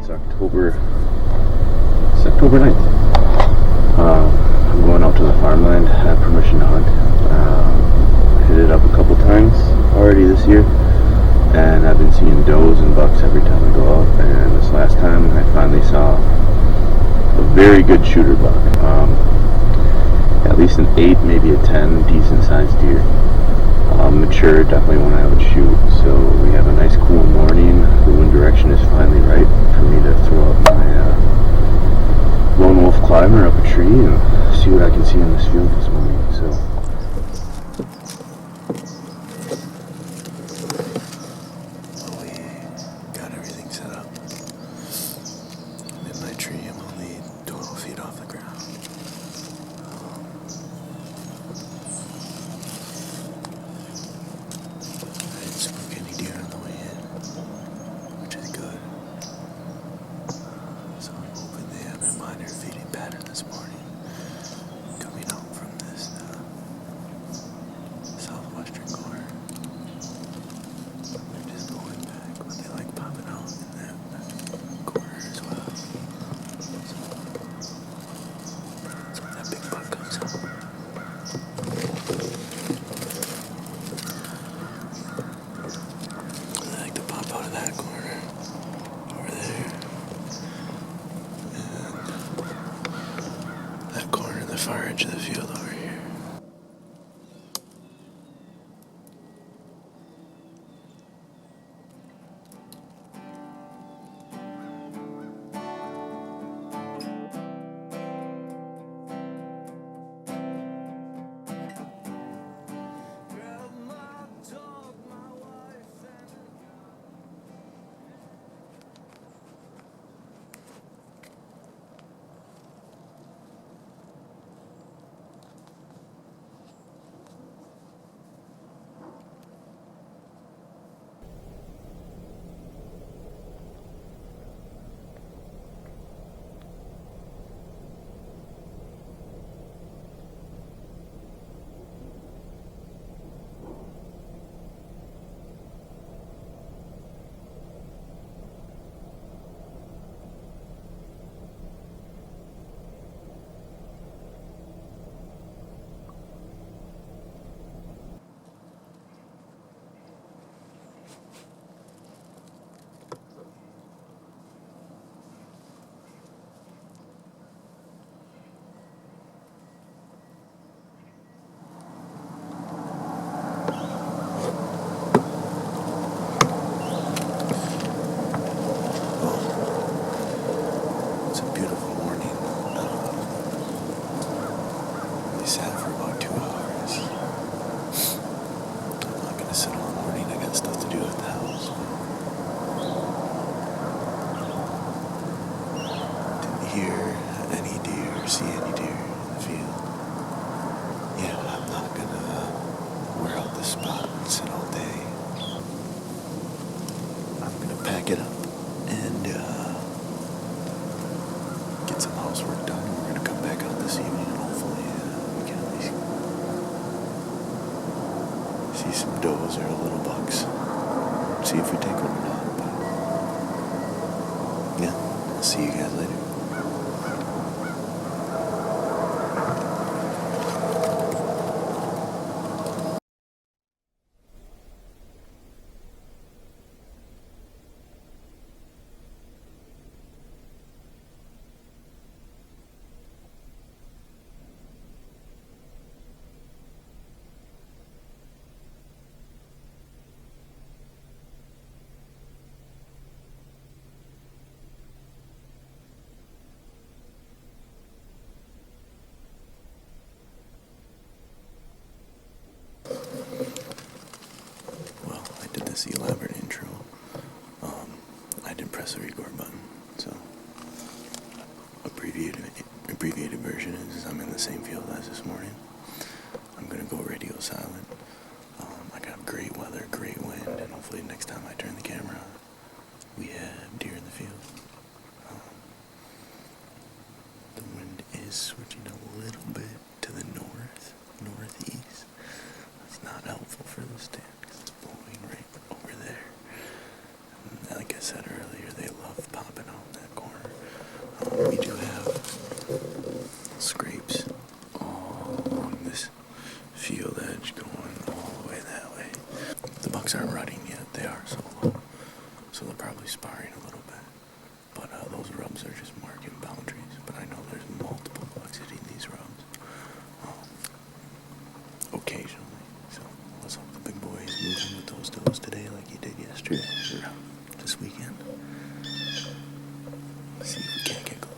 It's October 9th. I'm going out to the farmland. I have permission to hunt. Hit it up a couple times already this year, and I've been seeing does and bucks every time I go out. And this last time, I finally saw a very good shooter buck. At least an 8, maybe a 10, decent sized deer. Mature, definitely one I would shoot. So we have a nice cool morning. The wind direction is finally right for me to throw up my lone wolf climber up a tree and see what I can see in this field this morning. So we got everything set up. I'm in my tree. I'm only 12 feet off the ground. I didn't spook any deer on the way in, which is good. So I'm hoping they have a minor feeding pattern this morning, coming out from this southwestern corner. They're just going back, but they like popping out in that corner as well. So when that big buck comes out, they like to pop out of that corner over there, and that corner in the far edge of the field over here. It's a beautiful morning. We sat for about 2 hours. I'm not going to sit all morning. I got stuff to do at the house. Didn't hear any deer or see any deer in the field. Yeah, I'm not going to wear out the spot and sit all day. I'm going to pack it up and get some housework done. We're going to come back out this evening and hopefully we can at least see some does or little bucks. See if we take them or not. But yeah, I'll see you guys later. Well, I did this elaborate intro. I didn't press the record button, so abbreviated version is I'm in the same field as this morning. I'm gonna go radio silent. I got great weather, great wind, and hopefully next time I turn the camera on, we have deer in the field. The wind is switching a little bit to the northeast. It's not helpful for the stand because it's blowing right over there. And like I said earlier, they love popping out in that scrapes all along this field edge going all the way that way. The bucks aren't rutting yet. They are solo, so they're probably sparring a little bit. But those rubs are just marking boundaries. But I know there's multiple bucks hitting these rubs occasionally. So let's hope the big boy is moving with those does today like he did yesterday or this weekend. See if we can't get close.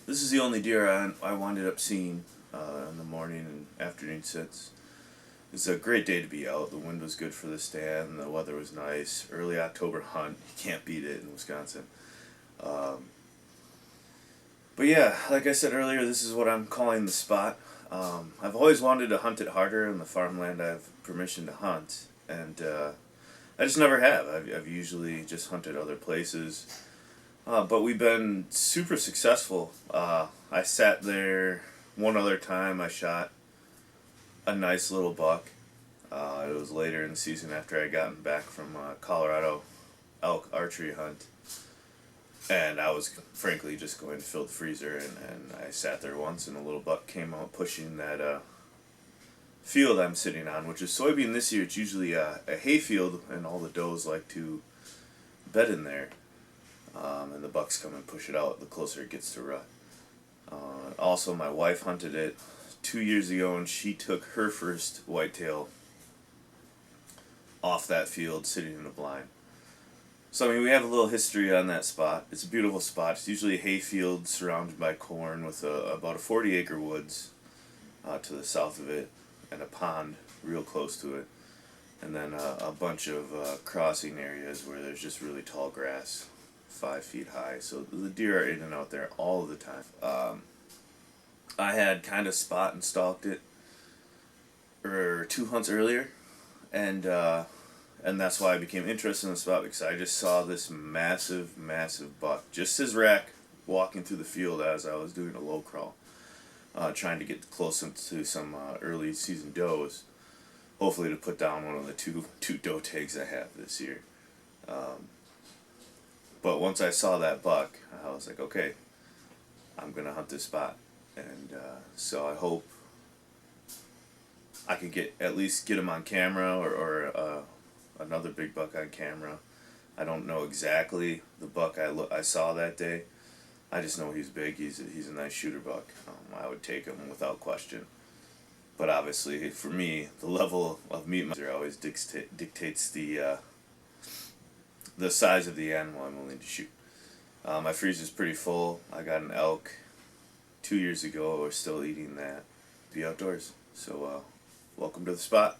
This is the only deer I wound up seeing in the morning and afternoon sits. It's a great day to be out. The wind was good for the stand. The weather was nice. Early October hunt. You can't beat it in Wisconsin. But yeah, like I said earlier, this is what I'm calling the spot. I've always wanted to hunt it harder in the farmland I have permission to hunt. And I just never have. I've usually just hunted other places. But we've been super successful. I sat there one other time. I shot a nice little buck. It was later in the season after I had gotten back from Colorado elk archery hunt. And I was frankly just going to fill the freezer, and I sat there once, and a little buck came out pushing that field I'm sitting on, which is soybean this year. It's usually a hay field, and all the does like to bed in there. And the bucks come and push it out the closer it gets to rut. Also, my wife hunted it 2 years ago, and she took her first whitetail off that field sitting in a blind. So, I mean, we have a little history on that spot. It's a beautiful spot. It's usually a hay field surrounded by corn with about a 40-acre woods to the south of it and a pond real close to it. And then a bunch of crossing areas where there's just really tall grass, 5 feet high. So the deer are in and out there all of the time. I had kind of spot and stalked it 2 hunts earlier, and that's why I became interested in the spot, because I just saw this massive buck, just his rack, walking through the field as I was doing a low crawl. trying to get close to some early season does. Hopefully to put down one of the two doe tags I have this year. But once I saw that buck, I was like, okay, I'm gonna hunt this spot, and so I hope I can at least get him on camera, or another big buck on camera. I don't know exactly the buck I saw that day. I just know he's big. He's a nice shooter buck. I would take him without question. But obviously, for me, the level of meat always dictates the size of the animal I'm willing to shoot. My freezer's pretty full. I got an elk 2 years ago. We're still eating that. Be outdoors. So, welcome to the spot.